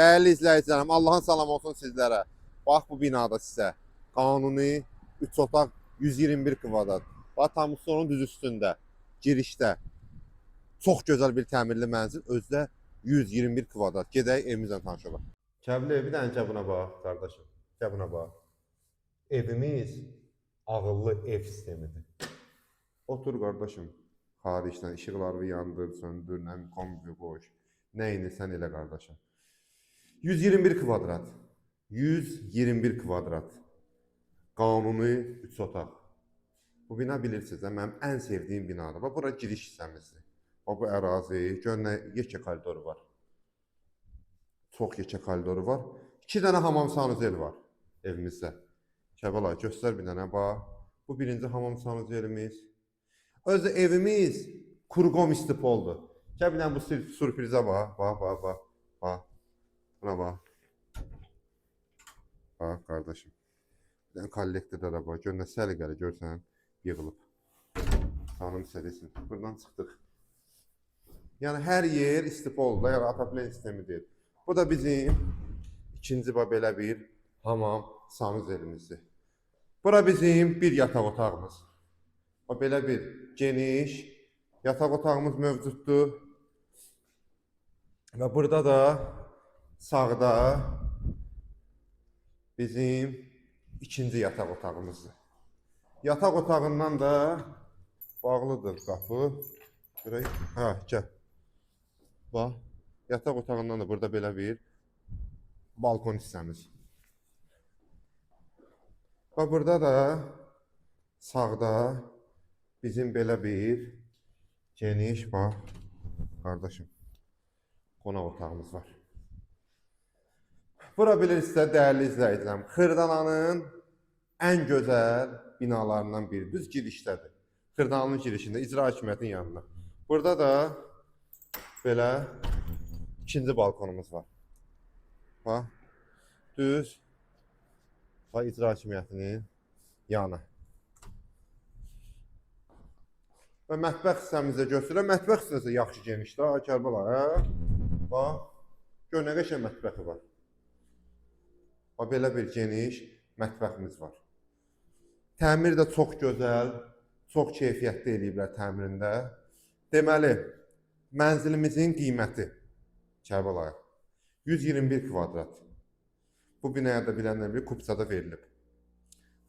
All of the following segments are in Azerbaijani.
Değerli izləyicilərim, Allahın salamı olsun sizlərə. Bax bu binada sizə qanuni 3 otaq 121 kvadrat. Bax tam sonun düz üstündə, girişdə çox gözəl bir təmirli mənzil, özdə 121 kvadrat. Gedək evimizlə tanış olaq. Kəbli bir dənə buna bax, qardaşım. Buna bax. Evimiz ağıllı ev sistemidir. Otur qardaşım, xaricdən işıqları yandır, söndür, nə kombi qoş. Nə inirsən elə qardaşım. 121 kvadrat. 121 kvadrat. Qanuni 3 otaq. Bu bina bilirsiniz, mənim ən sevdiyim binadır. Bax, bura giriş hissəmizdir. Bax, bu ərazi, görün nə yekə koridoru var. Çox yekə koridoru var. 2 dənə hamam sanuzel var evimizdə. Kəbala, göstər bir dənə, bax. Bu birinci hamam sanuzelimiz. Özü evimiz kurqom istipoldur. Kəbilən bu sürprizə bax, bax. Buna bax. Bax, qardaşım. Bir dənə kollektorda da bax. Gör nə səliqəli, görsən, yığılıb. Tanım səlisin. Buradan çıxdıq. Yəni, hər yer istipoldur, yəni atoplen sistemi deyil. Bu da bizim ikinci belə bir hamam sanuzelimizdir. Bura bizim bir yataq otağımız. Belə bir geniş yataq otağımız mövcuddur. Və burada da sağda bizim ikinci yataq otağımızdır. Yataq otağından da bağlıdır qapı. Görək, gəl. Bax, yataq otağından da burada belə bir balkon hissəmiz. Bax, burada da sağda bizim belə bir geniş, bax, qardaşım, qonaq otağımız var. Bura bilirsinizsə, dəyərli izləyicilərim, Xırdalanın ən gözəl binalarından biri, düz girişdədir. Xırdalanın girişində, icra hakimiyyətinin yanında. Burada da belə ikinci balkonumuz var. Bax, düz icra hakimiyyətinin yanı. Və mətbəx hissəmizdə göstərək. Mətbəx hissəsi yaxşı genişdir, Kərbala, hə? Bax, gör nə qəşəng mətbəxi var. Bax, belə bir geniş mətbəximiz var. Təmir də çox gözəl, çox keyfiyyətli eləyiblər təmirində. Deməli, mənzilimizin qiyməti Kərbala 121 kvadrat. Bu binaya da bilənlər bilir, kupçada verilib.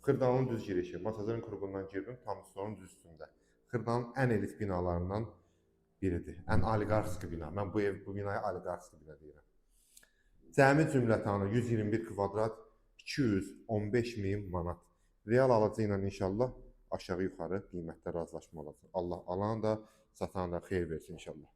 Xırdalanın düz girişi, Masazırın qurğundan girdim, tam sonun düz üstündə. Xırdalanın ən elit binalarından biridir. Ən oliqarski bina. Mən bu binaya oliqarski bina deyirəm. Cəmi cümlətanı 121 kvadrat 215.000 manat. Real alıcı ilə inşallah aşağı yuxarı qiymətdə razılaşma olacaq. Allah alan da, satan da xeyir versin inşallah.